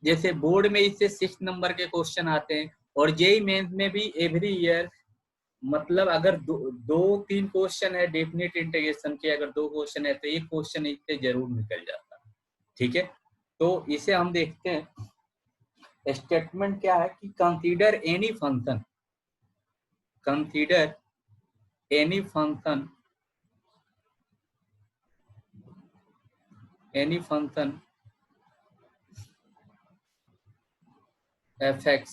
जैसे बोर्ड में इससे 6 नंबर के क्वेश्चन आते हैं, और जेई मेंस में भी एवरी ईयर, मतलब अगर दो तीन क्वेश्चन है डेफिनेट इंटीग्रेशन के, अगर 2 क्वेश्चन है तो एक क्वेश्चन इससे जरूर निकल जाता है। ठीक है, तो इसे हम देखते हैं। स्टेटमेंट क्या है कि consider any function, consider any function, any function fx,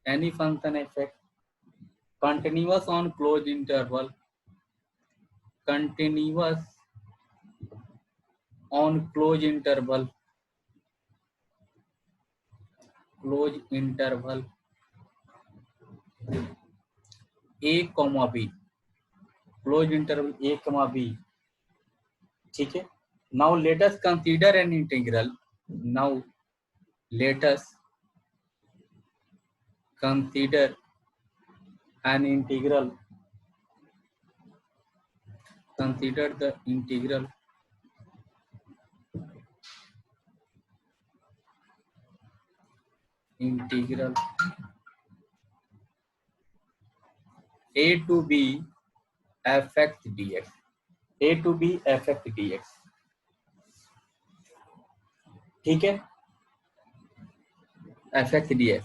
any function fx continuous on closed interval, continuous on closed interval, closed interval a comma b, closed interval a comma b. ठीक है, now let us consider an integral, now let us consider an integral, consider the integral a to b fx dx, a to b fx dx। ठीक है, fx dx,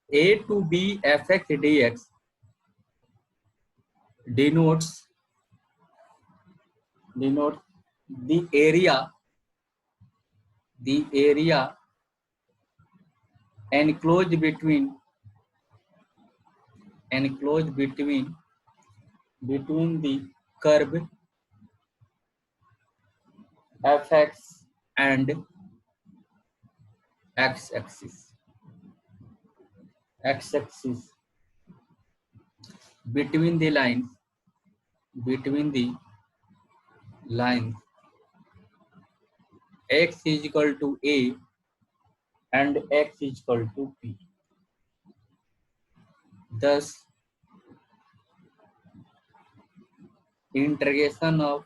a to b fx dx denotes the area enclosed between the curve fx and x-axis between the lines x is equal to a and x is equal to b. Thus integration of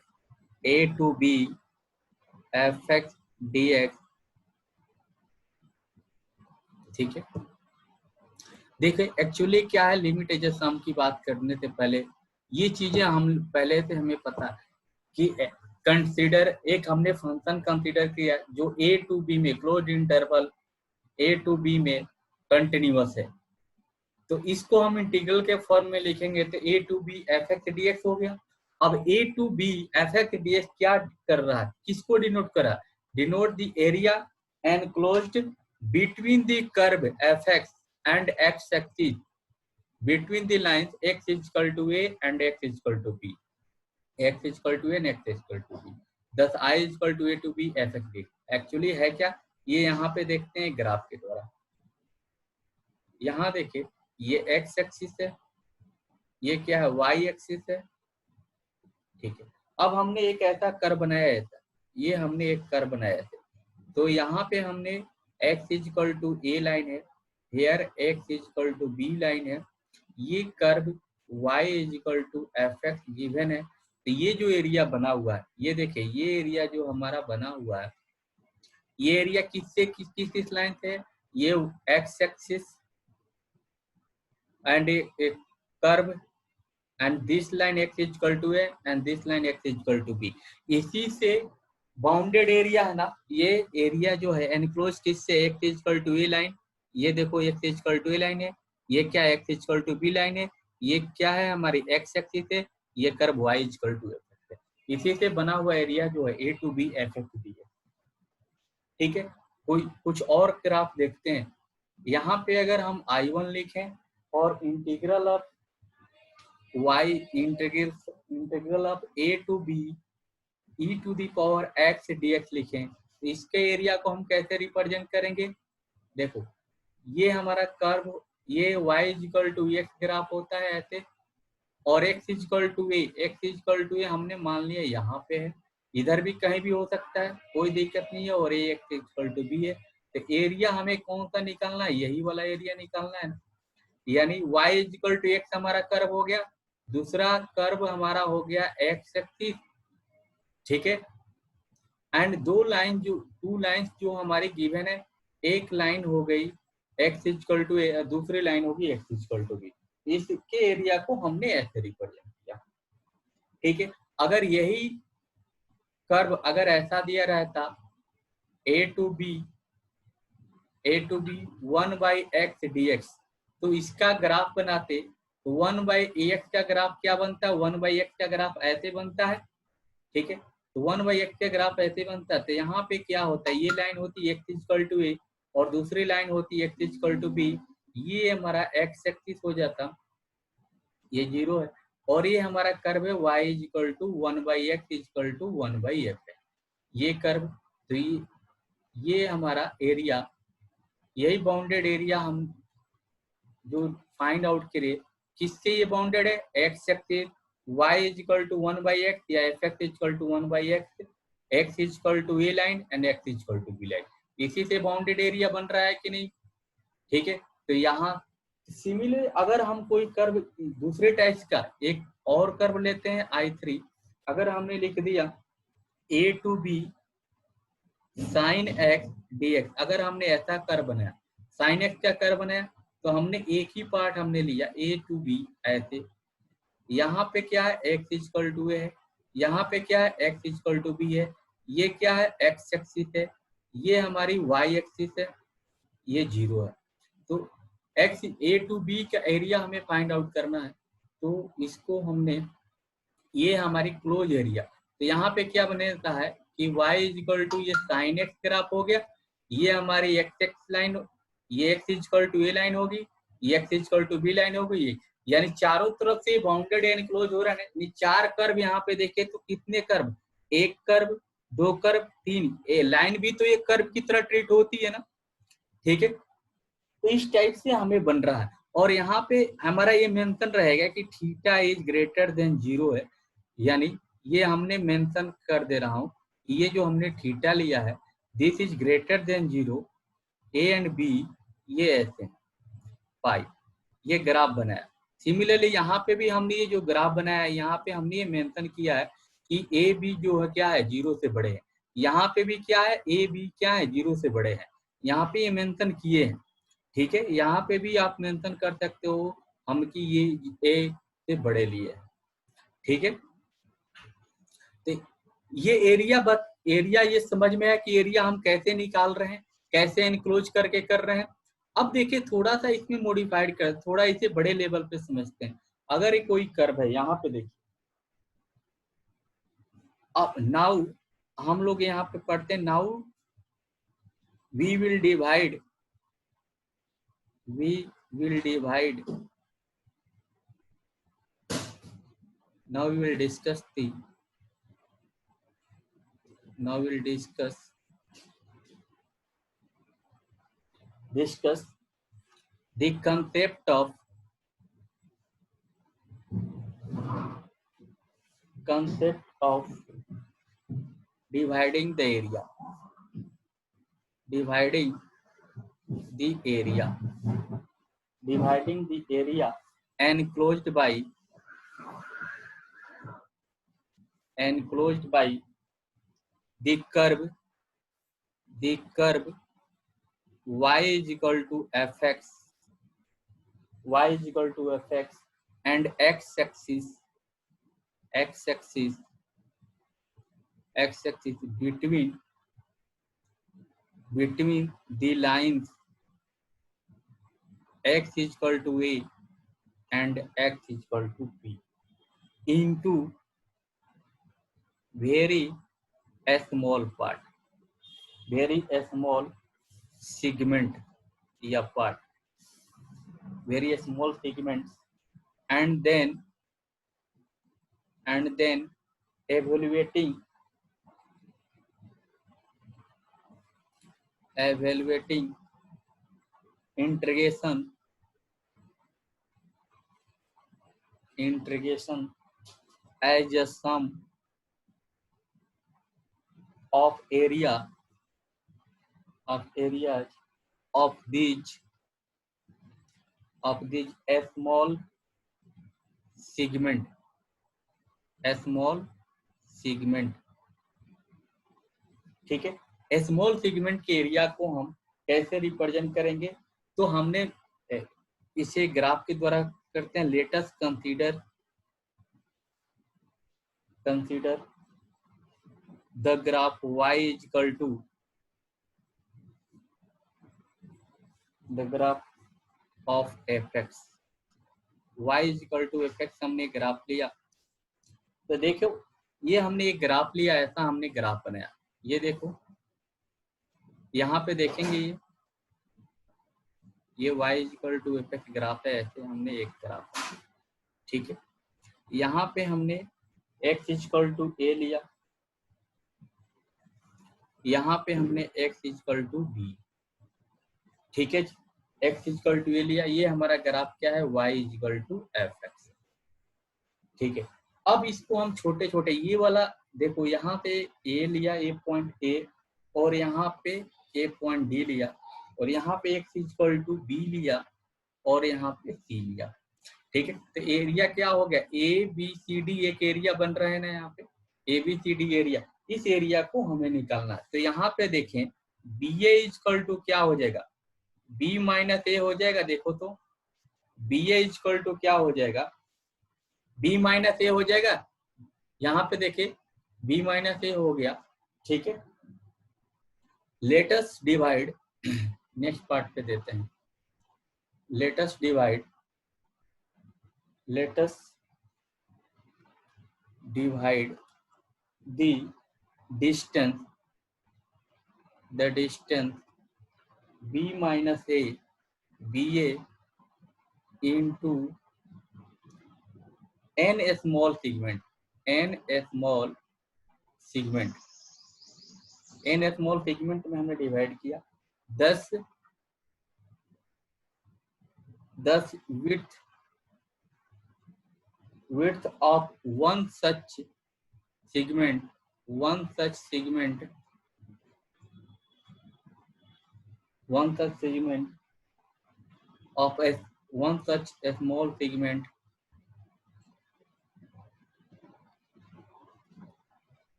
a to b fx dx। ठीक है, देखिए actually क्या है, limited सम की बात करने से पहले ये चीजें हम पहले से हमें पता कि कंसीडर, एक हमने फंक्शन कंसीडर किया जो ए टू बी में closed interval A to B में कंटिन्यूअस है, तो इसको हम इंटीग्रल के फॉर्म में लिखेंगे तो a to B F x D x हो गया। अब a to B F x D x क्या कर रहा है, किसको डिनोट कर रहा है, denote the area enclosed between the curve f x and x axis between the lines x is equal to a and x is equal to b, x is equal to a and x is equal to b। thus I is equal to a to b f x d। Actually है क्या, ये यहाँ पे देखते हैं graph के द्वारा, यहाँ देखिए ये x एक्सिस है, ये क्या है y एक्सिस है। ठीक है, अब हमने एक ऐसा कर्व बनाया था, ये हमने एक कर्व बनाया था, तो यहाँ पे हमने x is equal to a line है, here x is equal to b line है, ये curve y is equal to fx given है। तो ये जो एरिया बना हुआ है, ये देखिए ये एरिया जो हमारा बना हुआ है, ये एरिया किससे किस लाइन से, ये x axis and curve and this line x is equal to a and this line x is equal to b, इसी से बाउंडेड एरिया है ना, ये एरिया जो है एनक्लोज किससे, x is equal to a line, ये देखो x is equal to a line है, ये क्या x is equal to b line है, ये क्या है हमारी x एक्सिस है, ये curve y is equal to f है, इसी से बना हुआ एरिया जो है a to b f x d है। ठीक है, कोई कुछ और ग्राफ देखते हैं, यहाँ पे अगर हम I1 लिखें और integral of y integral of a to b e to the power x dx लिखें, तो इसके एरिया को हम कैसे रिप्रेजेंट करेंगे, देखो ये हमारा कर्व, ये y is equal to x graph होता है ऐसे, और x is equal to a हमने मान लिया यहाँ पे है, इधर भी कहीं भी हो सकता है, कोई दिक्कत नहीं है, और a x is equal to b है, तो एरिया हमें कौन सा निकालना है, यही वाला एरिया निकालना है ना, यानी y is equal to x हमारा कर्व हो गया, दूसरा कर्व हमारा हो गया x एक्सिस। ठीक है, एंड टू लाइंस जो हमारी गिवन है, एक लाइन हो गई x इक्वल टू ए, दूसरी लाइन होगी x इक्वल टू बी। इसके एरिया को हमने ऐसे रिप्रेजेंट किया। ठीक है, अगर यही कर्व अगर ऐसा दिया रहता a to B 1/x dx, तो इसका ग्राफ बनाते तो 1/ax का ग्राफ क्या बनता है, 1/x का ग्राफ ऐसे बनता है। ठीक है, तो 1/x का ग्राफ ऐसे बनता है। तो यहाँ पे क्या होता है, ये लाइन होती है x इक्वल टू ए और दूसरी लाइन होती है x इक्वल टू बी। ये हमारा x एक्सिस हो जाता, ये 0 है, और ये हमारा कर्व है y equal to 1/x equal to 1/f है, ये कर्व। तो ये हमारा एरिया, यही बाउंडेड एरिया हम जो फाइंड आउट करिए किससे ये बाउंडेड है, x axis y is equal to 1/x या f(x) equal to 1/x, x equal to A line and x equal to B line, इसी से बाउंडेड एरिया बन रहा है कि नहीं। ठीक है, तो यहाँ सिमिलर अगर हम कोई कर्व दूसरे टाइप का एक और कर्व लेते हैं I3, अगर हमने लिख दिया a to b sin x dx, अगर हमने ऐसा कर्व बनाया, sin x का कर्व बनाया, तो हमने एक ही पार्ट हमने लिया a टू b ऐसे, यहाँ पे क्या है x इक्वल टू है, यहाँ पे क्या है x इक्वल टू b है, ये क्या है x एक्सिस है, ये हमारी y एक्सिस है, ये 0 है। तो x a टू b का एरिया हमें फाइंड आउट करना है, तो इसको हमने, ये हमारी क्लोज एरिया, तो यहाँ पे क्या बनेगा है कि y इज इक्वल टू ये साइन x ग्राफ हो गया, ये हमारी x एक्स लाइन, ये x equal to A line होगी, ये x equal to B line होगी, यानी चारों तरफ से बाउंडेड एंड क्लोज हो रहा है। चार कर्व यहाँ पे देखे तो कितने कर्व, एक कर्व, दो कर्व, तीन, ए लाइन भी तो एक कर्व की तरह ट्रीट होती है ना। ठीक है, तो इस टाइप से हमें बन रहा है, और यहाँ पे हमारा ये मेंशन रहेगा कि थीटा इज ग्रेटर देन 0 है, यानी ये हमने मेंशन कर दे रहा हूँ, ये जो हमने थीटा लिया है this is greater than 0, A and B ये ऐसे पाई, ये ग्राफ बनाया। सिमिलरली यहाँ पे भी हमने ये जो ग्राफ बनाया है, यहाँ पे हमने ये मेंशन किया है कि ए बी जो है क्या है 0 से बड़े हैं, यहाँ पे भी क्या है ए बी क्या है 0 से बड़े हैं, यहाँ पे ये मेंशन किए हैं। ठीक है, यहाँ पे भी आप मेंशन कर सकते हो हम कि ये ए से बड़े लिए है। ठीक है, तो ये एरिया ये समझ में है कि एरिया हम कैसे निकाल रहे हैं, कैसे एनक्लोज करके कर रहे हैं। अब देखिए थोड़ा सा इसमें मॉडिफाइड कर, थोड़ा इसे बड़े लेवल पे समझते हैं। अगर ये कोई कर्व है, यहाँ पे देखिए, अब नाउ हम लोग यहाँ पे पढ़ते हैं, now we will divide now we will discuss the concept of dividing the area enclosed by the curve y is equal to fx and x axis between the lines x is equal to a and x is equal to b into very small part, very small segment या part, very small segments, and then evaluating integration as a sum of areas of these small segment. ठीक है, small segment के area को हम कैसे represent करेंगे, तो हमने इसे ग्राफ के द्वारा करते हैं। Let us consider the graph y is equal to the graph of fx, y is equal to fx हमने ग्राफ लिया। तो देखो ये हमने एक ग्राफ लिया, ऐसा हमने ग्राफ बनाया। ये देखो यहाँ पे देखेंगे ये y is equal to fx graph है, ऐसे हमने एक ग्राफ, ठीक है। यहाँ पे हमने x is equal to a लिया, यहाँ पे हमने x is equal to b, ठीक है। x is equal to a लिया, ये हमारा ग्राफ क्या है, y is equal to fx, ठीक है। अब इसको हम छोटे छोटे, ये वाला देखो यहाँ पे a लिया, a पॉइंट a, और यहाँ पे a पॉइंट d लिया, और यहाँ पे x is equal to b लिया, और यहाँ पे c लिया, ठीक है। तो एरिया क्या हो गया, ABCD एक एरिया बन रहा है ना, यहाँ पे ABCD एरिया, इस एरिया को हमें निकालना है। तो यहाँ पे देखें BA इज इक्वल टू क्या हो जाएगा, B माइनस A हो जाएगा। देखो तो BA इज इक्वल टू क्या हो जाएगा, B माइनस A हो जाएगा। यहाँ पे देखे B माइनस A हो गया, ठीक है। Let us divide, next part पे देते हैं। Let us divide the distance B minus A BA into n small segment में हमने डिवाइड किया। 10 width of one such segment of one such small segment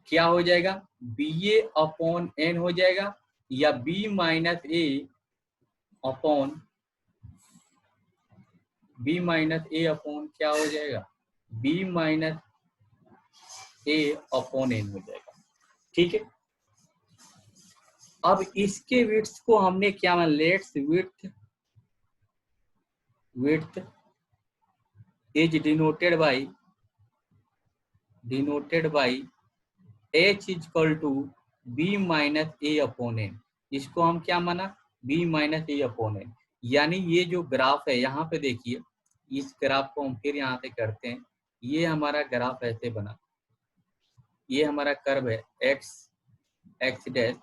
क्या हो जाएगा, BA अपॉन n हो जाएगा, या B माइनस A अपॉन क्या हो जाएगा, B minus A upon n हो जाएगा, ठीक है। अब इसके विड्थ को हमने क्या माना, let's width is denoted by h is equal to B minus A upon n। इसको हम क्या माना, B minus A upon n। यानी ये जो ग्राफ है यहाँ पे देखिए, इस ग्राफ को हम फिर यहाँ से करते हैं। ये हमारा ग्राफ ऐसे बना, ये हमारा कर्व है x डैश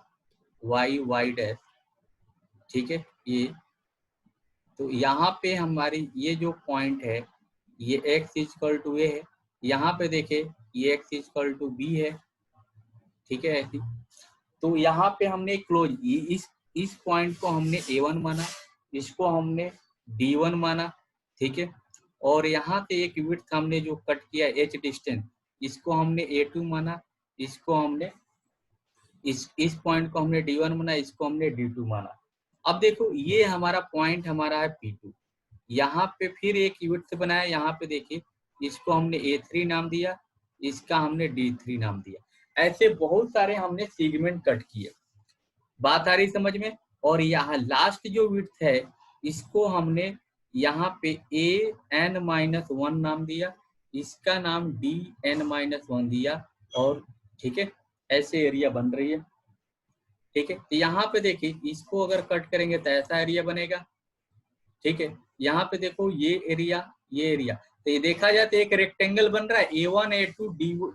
y डैश, ठीक है। ये तो यहाँ पे हमारी ये जो पॉइंट है, ये x is equal to a है। यहाँ पे देखे ये x is equal to b है, ठीक है। ऐसी तो यहाँ पे हमने क्लोज, इस पॉइंट को हमने a1 माना, इसको हमने d1 माना, ठीक है। और यहाँ से एक विड्थ हमने जो कट किया h डिस्टेंस, इसको हमने a2 माना, इसको हमने इस पॉइंट को हमने d1 माना, इसको हमने d2 माना। अब देखो ये हमारा पॉइंट हमारा है P2। यहाँ पे फिर एक विड्थ बनाया, यहाँ पे देखिए इसको हमने A3 नाम दिया, इसका हमने D3 नाम दिया। ऐसे बहुत सारे हमने सेगमेंट कट किए, बात आ रही समझ में। और यहाँ लास्ट जो विड्थ है, इसको हमने यहाँ पे AN-1 नाम दिया, इसका नाम DN-1 दिया, और ठीक है ऐसे एरिया बन रही है, ठीक है। तो यहाँ पे देखिए इसको अगर कट करेंगे तो ऐसा एरिया बनेगा, ठीक है। यहाँ पे देखो ये एरिया, तो ये देखा जाए तो एक रेक्टेंगल बन रहा है, A1 A2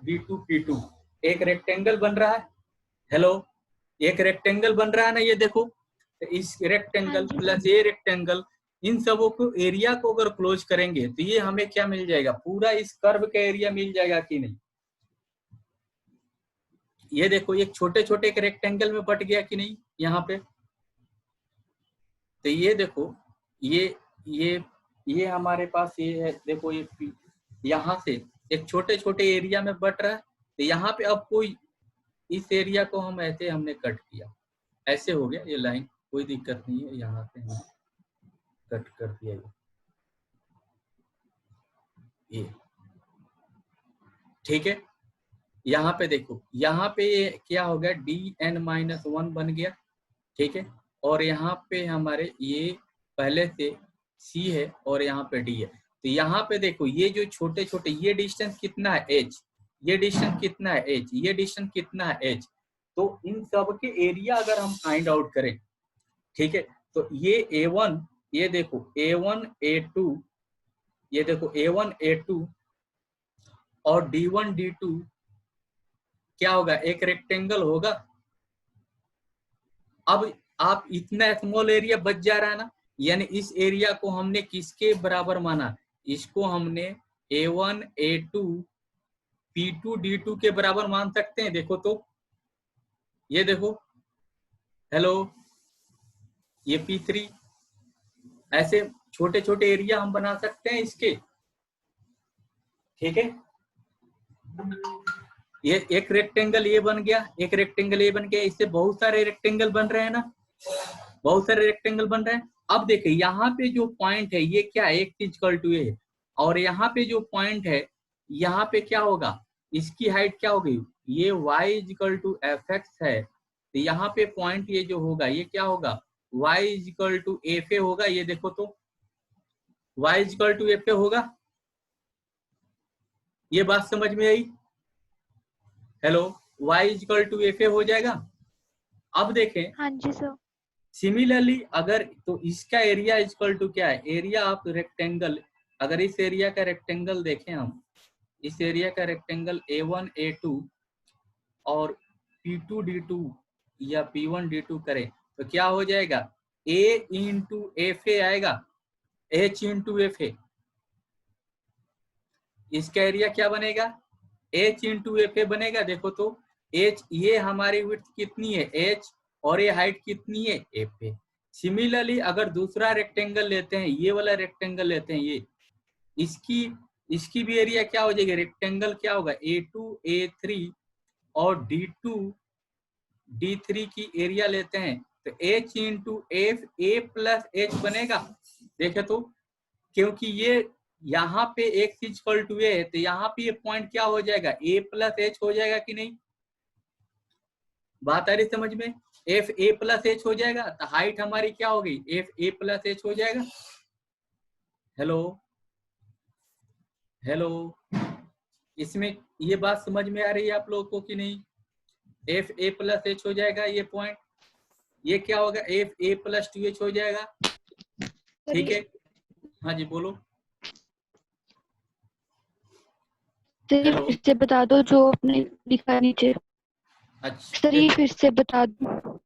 D2 P2, एक रेक्टेंगल बन रहा है। हेलो, एक रेक्टेंगल बन रहा है ना, ये देखो। तो इस रेक्टेंगल प्लस ये रेक्टेंगल, इन सबों को एरिया को अगर क्लोज करेंगे तो ये हमें क्या मिल जाएगा, पूरा इस कर्व का एरिया मिल जाएगा कि नहीं। ये देखो एक छोटे छोटे एक रेक्टेंगल में बट गया कि नहीं यहाँ पे। तो ये देखो ये हमारे पास ये है, देखो ये यहाँ से एक छोटे छोटे एरिया में बट रहा है। तो यहाँ पे अब कोई इस एरिया को हम ऐसे हमने कट किया, ऐसे हो गया ये लाइन, कोई दिक्कत नहीं है, यहाँ पे हमने कट कर दिया ये, ठीक है। यहाँ पे देखो, यहाँ पे ये क्या हो गया, dn-1 बन गया, ठीक है। और यहाँ पे हमारे ये पहले से c है और यहाँ पे d है, तो यहाँ पे देखो ये जो छोटे छोटे ये डिस्टेंस कितना है h, ये डिस्टेंस कितना है h, ये डिस्टेंस कितना है h, तो इन सब के एरिया अगर हम फाइंड आउट करें, ठीक है, तो ये a1, ये देखो a1 a2, ये देखो a1 a2 और d1 d2 क्या होगा, एक रेक्टेंगल होगा। अब आप इतना स्मॉल एरिया बच जा रहा है ना, यानी इस एरिया को हमने किसके बराबर माना, इसको हमने a1 a2 p2 d2 के बराबर मान सकते हैं। देखो तो ये देखो, हेलो, ये p3, ऐसे छोटे छोटे एरिया हम बना सकते हैं इसके, ठीक है। ये एक रेक्टेंगल ये बन गया, एक रेक्टेंगल ये बन गया, इससे बहुत सारे रेक्टेंगल बन रहे हैं ना, बहुत सारे रेक्टेंगल बन रहे हैं। अब देखिए यहाँ पे जो पॉइंट है ये क्या है, x इक्वल टू a है, और यहाँ पे जो पॉइंट है यहाँ पे क्या होगा, इसकी हाइट क्या होगी, ये y इक्वल टू fx है, तो यहाँ पे पॉइंट ये जो होगा ये क्या होगा, y इक्वल टू fa होगा। ये देखो तो y इक्वल टू fa होगा, ये बात समझ में आई, hello, y equal to fa हो जाएगा। अब देखें, हाँ जी सर। सिमिलरली अगर तो इसका एरिया इक्वल टू क्या है, एरिया ऑफ रेक्टेंगल, अगर इस एरिया का रेक्टेंगल देखें हम, इस एरिया का रेक्टेंगल a1 a2 और p2 d2 या p1 d2 करें तो क्या हो जाएगा, a इंटू fa आएगा, h इंटू fa, इसका एरिया क्या बनेगा, h इंटू fa बनेगा। देखो तो h, ये हमारी विड्थ कितनी है h, और ये हाइट कितनी है fa। सिमिलरली अगर दूसरा रेक्टेंगल लेते हैं, ये वाला रेक्टेंगल लेते हैं, ये इसकी भी एरिया क्या हो जाएगी, रेक्टेंगल क्या होगा, a2 a3 और d2 d3 की एरिया लेते हैं तो h into F a plus h बनेगा। देखे तो, क्योंकि ये यहाँ पे x इक्वल टू a है तो यहाँ पे ये पॉइंट क्या हो जाएगा, a प्लस h हो जाएगा कि नहीं, बात आ रही समझ में, एफ a प्लस h हो जाएगा, तो हाइट हमारी क्या होगी, एफ a प्लस h हो जाएगा। हेलो हेलो, इसमें ये बात समझ में आ रही है आप लोगों को कि नहीं, एफ a प्लस h हो जाएगा ये पॉइंट, ये क्या होगा, एफ a प्लस 2h हो जाएगा, ठीक है। हाँ जी बोलो, सर फिर से बता दो जो आपने लिखा नीचे। अच्छा सर ये फिर से बता दो।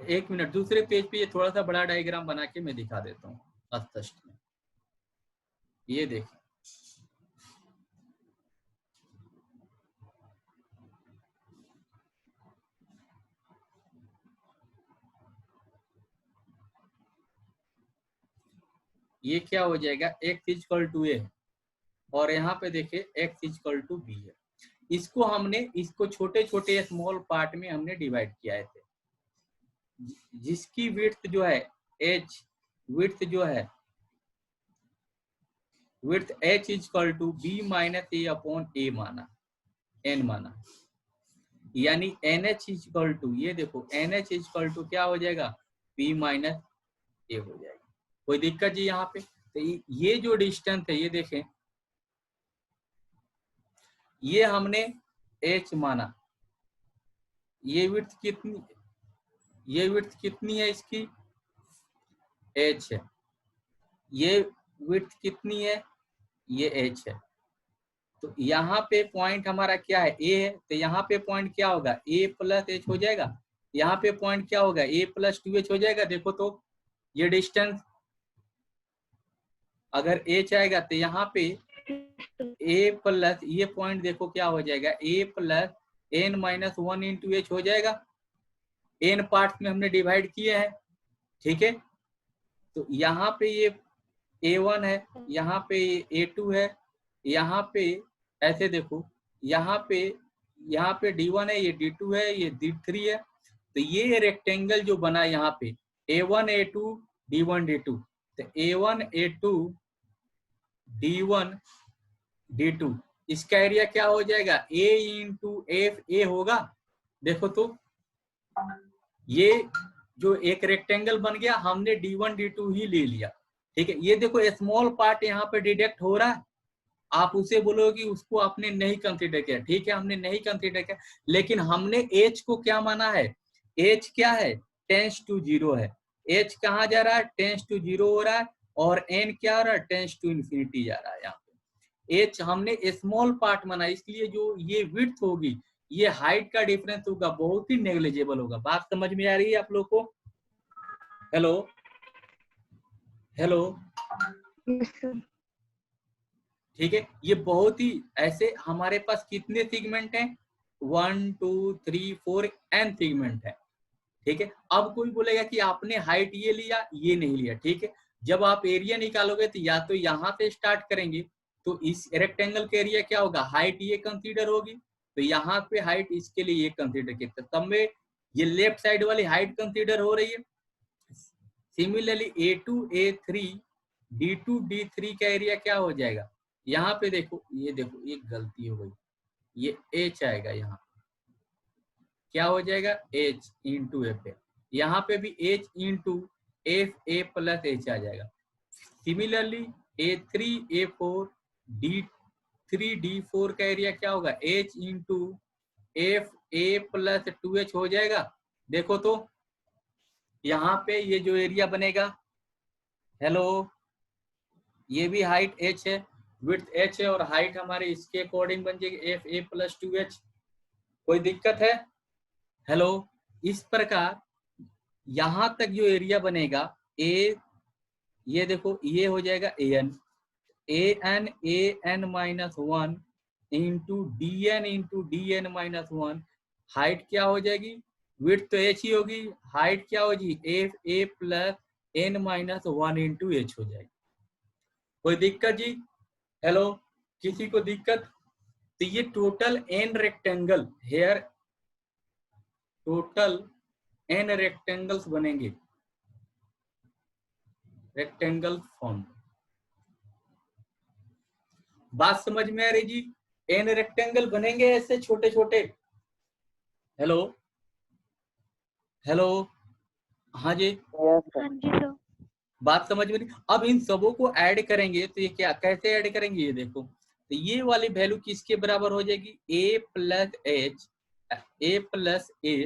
एक मिनट, दूसरे पेज पे ये थोड़ा सा बड़ा डायग्राम बना के मैं दिखा देता हूँ स्पष्ट में, ये देखिए, ये क्या हो जाएगा, x इक्वल टू a और यहाँ पे देखिए x इक्वल टू b है। इसको हमने, इसको छोटे छोटे स्मॉल पार्ट में हमने डिवाइड किया है, जिसकी विड्थ जो है h, विड्थ जो है width h equal to b minus a upon a माना, n माना, यानी nh इक्वल टू, ये देखो nh इक्वल टू क्या हो जाएगा, b माइनस a हो जाएगा। कोई दिक्कत जी यहाँ पे, तो ये जो डिस्टेंस है ये देखें, ये हमने h माना, ये विड्थ कितनी, ये विड्थ कितनी है इसकी, h है, ये विड्थ कितनी है, ये h है, तो यहाँ पे पॉइंट हमारा क्या है, a है, तो यहाँ पे पॉइंट क्या होगा, a प्लस h हो जाएगा, यहाँ पे पॉइंट क्या होगा, a प्लस 2h हो जाएगा। देखो तो ये डिस्टेंस अगर h आएगा तो यहाँ पे a प्लस, ये पॉइंट देखो क्या हो जाएगा, a plus n minus 1 into h हो जाएगा, n पार्ट में हमने डिवाइड किए हैं, ठीक है। तो यहाँ पे ये a1 है, यहाँ पे a2 है, यहाँ पे ऐसे देखो, यहाँ पे यहाँ पे D1 है, ये D2 है, ये D3 है। तो ये रेक्टेंगल जो बना यहाँ पे A1 A2 D1 D2, तो A1 A2 D1 D2, इसका एरिया क्या हो जाएगा A इंटू एफ ए होगा। देखो तो ये जो एक रेक्टेंगल बन गया, हमने D1 D2 ही ले लिया, ठीक है। ये देखो स्मॉल पार्ट यहाँ पे डिडक्ट हो रहा है, आप उसे बोलोगे कि उसको आपने नहीं कंसीडर किया, ठीक है, हमने नहीं कंसीडर किया, लेकिन हमने एच को क्या माना है, एच क्या है, टेंस टू जीरो है। एच कहाँ जा रहा है, टेंस टू जीरो हो रहा है, और एन क्या हो रहा है, टेंस टू इन्फिनिटी जा रहा है। यहाँ पे एच हमने स्मॉल पार्ट माना, इसलिए जो ये विड्थ होगी, ये हाइट का डिफरेंस होगा, बहुत ही नेग्लिजिबल होगा। बात समझ में आ रही है आप लोग को? हेलो हेलो, ठीक है। ये बहुत ही ऐसे हमारे पास कितने सेगमेंट हैं, 1 2 3 4 एन सेगमेंट है, ठीक है। अब कोई बोलेगा कि आपने हाइट ये लिया, ये नहीं लिया, ठीक है। जब आप एरिया निकालोगे तो या तो यहाँ से स्टार्ट करेंगे, तो इस रेक्टेंगल का एरिया क्या होगा, हाइट ये कंसीडर होगी, तो यहाँ पे हाइट इसके लिए ये कंसीडर किया, तब में ये लेफ्ट साइड वाली हाइट कंसीडर हो रही है। Similarly A2 A3 D2 D3 का एरिया क्या हो जाएगा, यहाँ पे देखो, ये देखो ये गलती हो गई, ये H आएगा, यहाँ क्या हो जाएगा H इंटू एफ ए, यहाँ पे भी H into F A plus H आ जाएगा। Similarly A3 A4 D3 D4 का एरिया क्या होगा, H into F A plus 2H हो जाएगा। देखो तो यहाँ पे ये जो एरिया बनेगा, हेलो, ये भी हाइट H है, विड्थ H है, और हाइट हमारे इसके अकॉर्डिंग बन जाएगी एफ ए प्लस 2H। कोई दिक्कत है? हेलो, इस प्रकार यहां तक जो एरिया बनेगा ए, ये देखो ये हो जाएगा a n minus 1 into d n minus 1। Height क्या हो जाएगी, विड्थ तो एच ही होगी, हाइट क्या होगी एफ ए plus N minus 1 into H हो जाएगी। कोई दिक्कत जी? हेलो, किसी को दिक्कत? तो ये total N rectangle here, total N rectangles बनेंगे, रेक्टेंगल फॉर्म। बात समझ में आ रही जी? एन रेक्टेंगल बनेंगे ऐसे छोटे छोटे। हेलो हेलो, हाँ जी, हाँ जी सर। बात समझ में नहीं? अब इन सबों को ऐड करेंगे तो ये क्या, कैसे ऐड करेंगे, ये देखो, तो ये वाली वैल्यू किसके बराबर हो जाएगी, ए प्लस एच, ए प्लस ए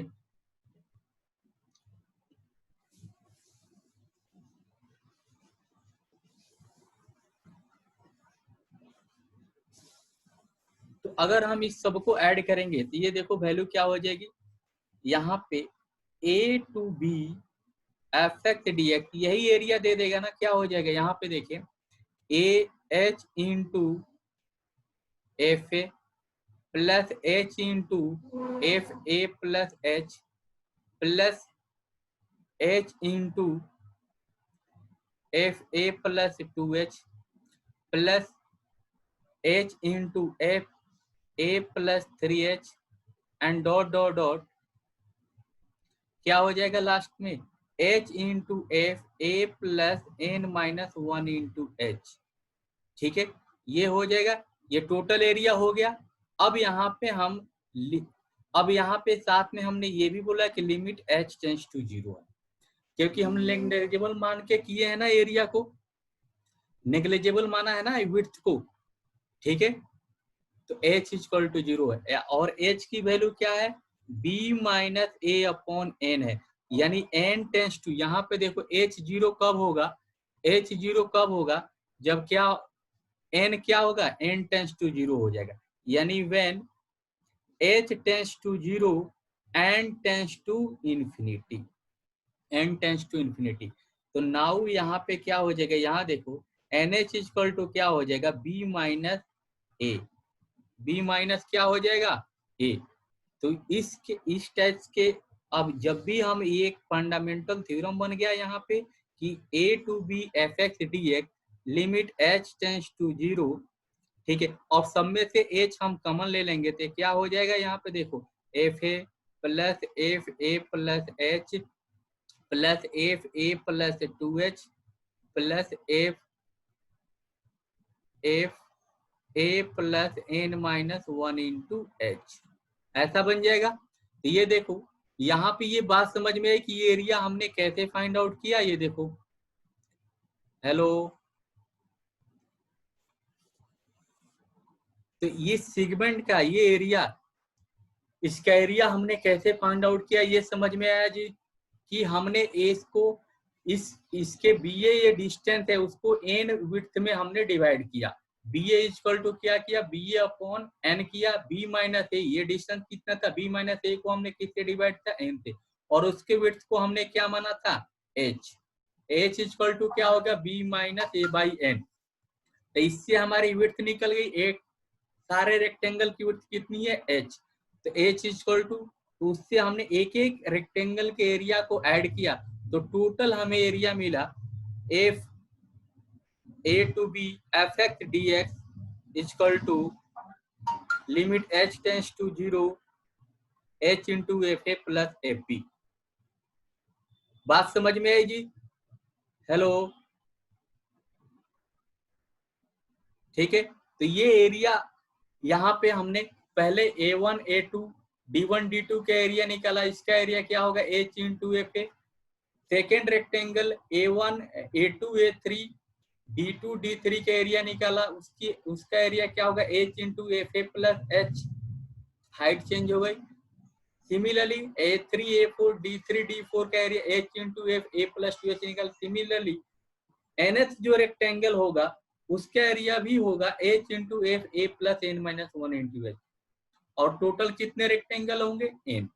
तो अगर हम इस सबको ऐड करेंगे तो ये देखो वैल्यू क्या हो जाएगी, यहाँ पे a to B F x D x, यही एरिया दे देगा ना, क्या हो जाएगा, यहाँ पे देखिए a h into F A plus h into F A plus H plus h into F A plus 2H plus h into F A plus 3H and dot dot dot, क्या हो जाएगा लास्ट में H into F A plus N minus 1 into h, ठीक है। ये हो जाएगा, ये टोटल एरिया हो गया। अब यहाँ पे हम अब यहाँ पे साथ में हमने ये भी बोला कि लिमिट H टेंस टू 0 है, क्योंकि हमने नेग्लिजिबल मान के किए हैं ना, एरिया को नेग्लिजिबल माना है ना विड्थ को, ठीक है। तो H इक्वल टू 0 है, और H की वैल्यू क्या है, B minus a upon N है, यानी n टेंस टू, यहाँ पे देखो H 0 कब होगा, H 0 कब होगा, जब क्या n क्या होगा, n टेंस टू 0 हो जाएगा, यानी when H tends to 0 n tends to infinity, n tends to infinity. तो नाउ यहाँ पे क्या हो जाएगा, यहाँ देखो NH इक्वल टू क्या हो जाएगा, B माइनस ए, B माइनस क्या हो जाएगा A। तो इस टाइप के, अब जब भी हम एक फंडामेंटल थ्योरम बन गया यहाँ पे कि A to B F x D X limit H tends to 0 ठीक है। और सब में से एच हम कॉमन ले लेंगे तो क्या हो जाएगा, यहाँ पे देखो F A plus F A plus H plus F A plus 2h plus F F A plus N minus 1 into H, ऐसा बन जाएगा। तो ये देखो यहाँ पे ये बात समझ में है कि ये एरिया हमने कैसे फाइंड आउट किया, ये देखो, हेलो, तो ये सेगमेंट का ये एरिया, इसका एरिया हमने कैसे फाइंड आउट किया, ये समझ में आया जी, कि हमने एस को इसके बीए ये डिस्टेंस है उसको एन विड्थ में हमने डिवाइड किया, बीए इक्वल टू क्या किया, बीए अपॉन एन किया, बी माइनस ए ये डिस्टेंस कितना था, बी माइनस ए को हमने किससे डिवाइड किया, एन से, और उसके विड्थ को हमने क्या माना था, एच, एच इक्वल टू क्या होगा, B minus A by N. तो इससे हमारी विड्थ निकल गई, एक सारे रेक्टेंगल की विड्थ कितनी है, एच, तो एच इक्वल टू, तो उससे हमने एक एक रेक्टेंगल के एरिया को ऐड किया, तो टोटल हमें एरिया मिला F A to B F x D x equal to limit H tends to 0 H into F A plus F B. बात समझ में आई जी, हेलो, ठीक है। तो ये एरिया यहाँ पे हमने पहले A1 A2 D1 D2 का एरिया निकाला, इसका एरिया क्या होगा, H into F A. Second rectangle A1 A2 A3 D2 D3 का एरिया निकाला, उसका एरिया क्या होगा, H into F A plus H, height change हो गई। Similarly A3 A4 D3 D4 का area H into F A plus 2h निकाल। Similarly nth जो रेक्टेंगल होगा उसका एरिया भी होगा H into F A plus N minus 1 into h, और टोटल कितने रेक्टेंगल होंगे, n।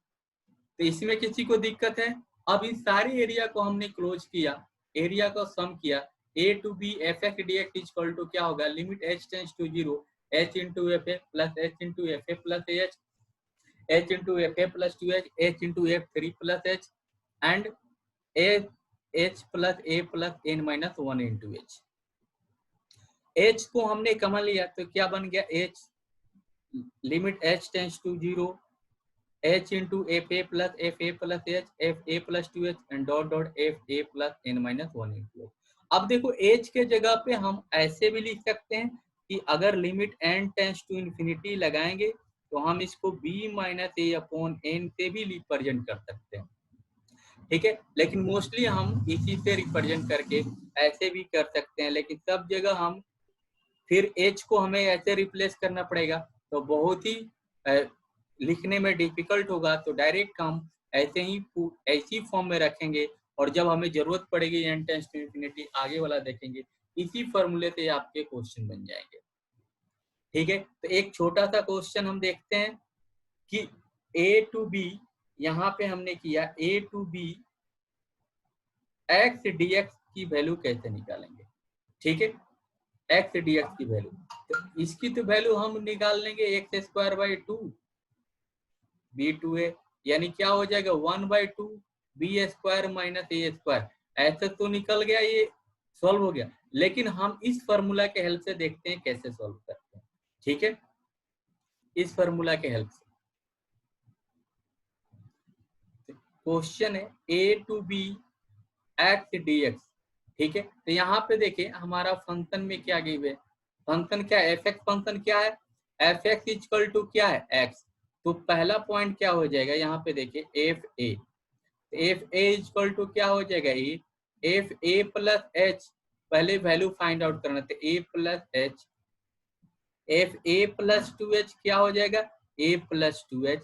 तो इसमें किसी को दिक्कत है, अब इस सारी एरिया को हमने क्लोज किया, एरिया को सम किया, a to B F x D x equal to क्या होगा, limit h tends to 0 h into F A plus h into F A plus h, h into F A plus 2h, h into f 3 plus h and h plus a plus n minus 1 into h. h को हमने common लिया तो क्या बन गया, h limit h tends to 0 h into F A plus F A plus h f A plus 2h and dot dot f A plus N minus 1 into h. अब देखो h के जगह पे हम ऐसे भी लिख सकते हैं कि अगर limit n tends to infinity लगाएंगे तो हम इसको b minus a upon n से भी रिप्रेजेंट कर सकते हैं, ठीक है। लेकिन मोस्टली हम इसी से रिप्रेजेंट करके ऐसे भी कर सकते हैं, लेकिन सब जगह हम फिर h को हमें ऐसे रिप्लेस करना पड़ेगा तो बहुत ही लिखने में डिफिकल्ट होगा, तो डायरेक्ट हम ऐसी फॉर्म में रखेंगे, और जब हमें जरूरत पड़ेगी n टेंस टू इंफिनिटी आगे वाला देखेंगे, इसी फॉर्मूले से आपके क्वेश्चन बन जाएंगे, ठीक है। तो एक छोटा सा क्वेश्चन हम देखते हैं कि a टू b, यहाँ पे हमने किया a to b x dx की वैल्यू कैसे निकालेंगे, ठीक है, x dx की वैल्यू, तो इसकी तो वैल्यू हम निकाल लेंगे एक्स स्क्वायर बाई 2 b2a, यानी क्या हो जाएगा 1/2 B square minus a square, ऐसे तो निकल गया, ये सॉल्व हो गया। लेकिन हम इस फॉर्मूला के हेल्प से देखते हैं कैसे सॉल्व करते हैं, ठीक है, इस फॉर्मूला के हेल्प से। क्वेश्चन है a to b x dx, ठीक है। तो यहाँ पे देखिए हमारा फंक्शन में क्या गिव है, फंक्शन क्या है, एफ एक्स फंक्शन क्या है, एफ एक्स इक्वल टू क्या है, एक्स। तो पहला पॉइंट क्या हो जाएगा, यहाँ पे देखिए एफ ए इक्वल टू क्या हो जाएगा, एफ ए प्लस एच, पहले वैल्यू फाइंड आउट करना, तो a plus h, f A plus 2h क्या हो जाएगा, a plus 2h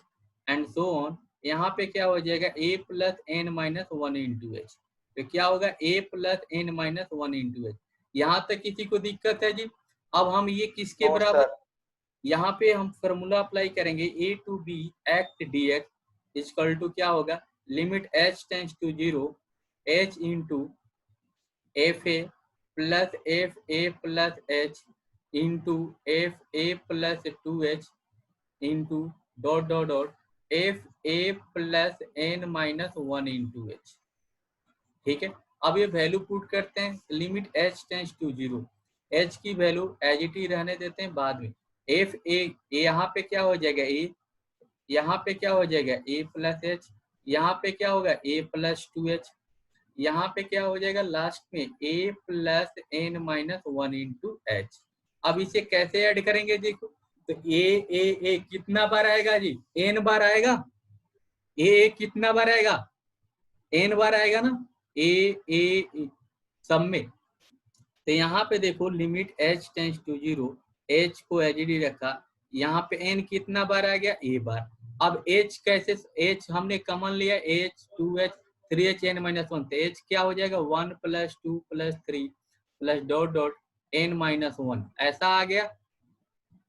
and so on. यहाँ पे क्या हो जाएगा, a plus N minus 1 into h, तो क्या होगा a plus N minus 1 into h. यहाँ तक किसी को दिक्कत है जी। अब हम ये किसके बराबर, यहाँ पे हम फॉर्मूला अप्लाई करेंगे, a to b x D x equal to क्या होगा, limit h tends to 0 h into F A plus h into F A plus 2h into dot dot dot f A plus N minus 1 into h, ठीक है। अब ये value put करते हैं, limit h tends to 0 h की value as it is रहने देते हैं, बाद में एफ ए यहाँ पे क्या हो जाएगा ए, यहाँ पे क्या हो जाएगा ए प्लस एच, यहाँ पे क्या होगा ए प्लस 2h, यहाँ पे क्या हो जाएगा लास्ट में a plus N minus 1 into h. अब इसे कैसे ऐड करेंगे देखो, तो ए कितना बार आएगा जी, एन बार आएगा, ए कितना बार आएगा, एन बार आएगा ना, ए सब में। तो यहाँ पे देखो limit h tends to 0, h को एचडी रखा, यहाँ पे n कितना बार आ गया, a बार। अब h कैसे, h हमने कॉमन लिया, h 2h 3h n minus 1, तो h क्या हो जाएगा 1 plus 2 plus 3 plus dot dot n minus 1, ऐसा आ गया।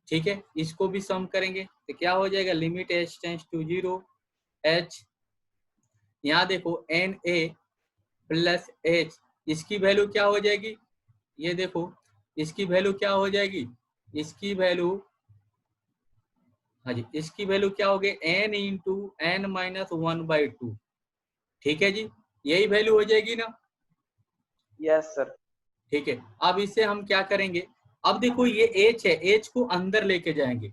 ठीक है, इसको भी सम करेंगे तो क्या हो जाएगा limit h tends to 0, h यहाँ देखो एन ए प्लस h, इसकी वैल्यू क्या हो जाएगी, ये देखो इसकी वैल्यू क्या हो जाएगी, इसकी वैल्यू, हाँ जी, इसकी वैल्यू क्या हो गई n इंटू एन माइनस 1/2। ठीक है जी, यही वैल्यू हो जाएगी ना। Yes sir. ठीक है, अब इसे हम क्या करेंगे, अब देखो ये h है, h को अंदर लेके जाएंगे,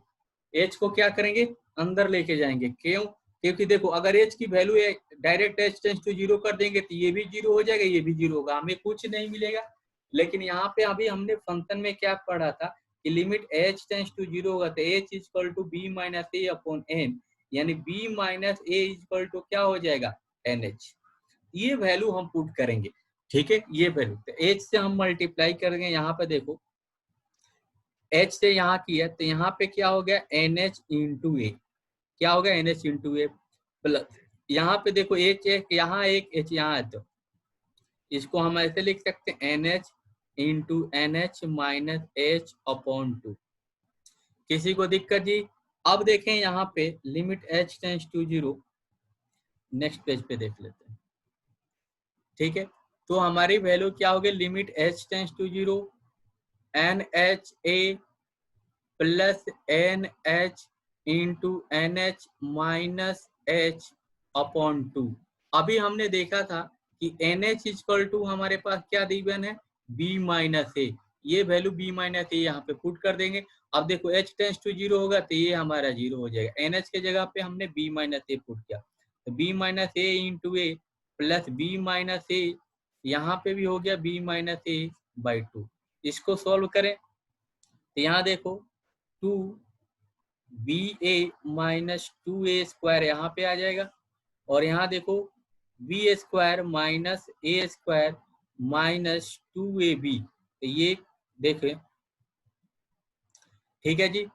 h को क्या करेंगे अंदर लेके जाएंगे, क्यों, क्योंकि देखो अगर h की value direct h tends to 0 कर देंगे तो ये भी 0 हो जाएगा, ये भी 0 होगा, हमें कुछ नहीं मिलेगा। लेकिन यहाँ पे अभी हमने फंक्शन में क्या पढ़ा था कि लिमिट h टेंस टू 0 होगा तो h equal to b minus a upon n, यानी b minus a equal to क्या हो जाएगा nh, ये वैल्यू हम पुट करेंगे। ठीक है, ये वैल्यू तो h से हम मल्टीप्लाई करेंगे, यहाँ पे देखो h से यहाँ किया तो यहाँ पे क्या हो गया nh इंटू ए, क्या हो गया nh इंटू ए प्लस, यहाँ पे देखो h है, यहाँ एक h यहाँ है, तो इसको हम ऐसे लिख सकते हैं nh into NH minus h upon 2। किसी को दिक्कत जी। अब देखें यहाँ पे limit h tends to 0, next page पे देख लेते हैं। ठीक है, तो हमारी वैल्यू क्या होगी limit h tends to 0 NHA plus NH into NH minus h upon 2। अभी हमने देखा था कि NH इक्वल टू हमारे पास क्या दिवन है b माइनस ए, ये वैल्यू b माइनस ए यहाँ पे पुट कर देंगे। अब देखो h टेंस टू 0 होगा तो ये हमारा 0 हो जाएगा, NH के जगह पे हमने b माइनस ए पुट किया, तो b माइनस ए इंटू ए प्लस b माइनस ए, यहाँ पे भी हो गया b माइनस ए बाई 2। इसको सॉल्व करें तो यहाँ देखो 2ba माइनस 2a स्क्वायर यहाँ पे आ जाएगा, और यहाँ देखो b square minus a square minus 2ab, तो ये देखें। ठीक है जी,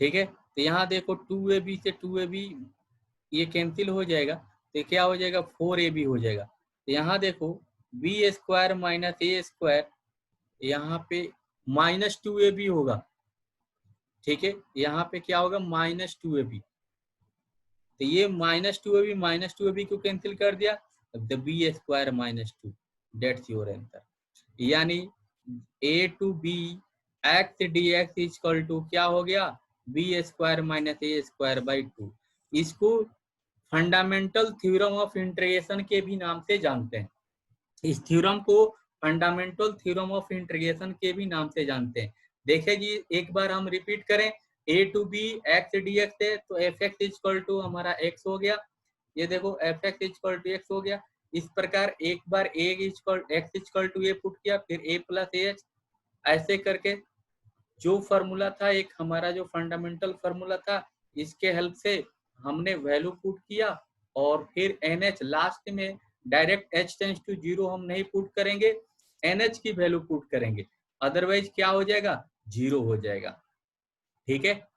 ठीक है, तो यहाँ देखो 2ab से 2ab ये कैंसिल हो जाएगा, तो क्या हो जाएगा 4ab हो जाएगा। तो यहाँ देखो b square minus a square, यहाँ पे माइनस 2ab होगा। ठीक है, यहाँ पे क्या होगा माइनस 2ab, तो ये माइनस 2ab को कैंसिल कर दिया, तो b square minus 2, that's your answer. यानी a to b x dx इक्वल टू क्या हो गया b square minus a square by 2। इसको फंडामेंटल थ्योरम ऑफ इंटीग्रेशन के भी नाम से जानते हैं, इस थ्योरम को फंडामेंटल थ्योरम ऑफ इंटीग्रेशन के भी नाम से जानते हैं। देखे जी, एक बार हम रिपीट करें, a to b x dx है तो fx इक्वल टू हमारा x हो गया, ये देखो fx इक्वल टू x हो गया। इस प्रकार एक बार x equal to a put किया, फिर a प्लस ah, ऐसे करके जो फॉर्मूला था एक हमारा जो फंडामेंटल फॉर्मूला था, इसके हेल्प से हमने वैल्यू पुट किया, और फिर NH लास्ट में डायरेक्ट h टेंस टू 0 हम नहीं पुट करेंगे, NH की वैल्यू पुट करेंगे, अदरवाइज क्या हो जाएगा 0 हो जाएगा। ठीक है,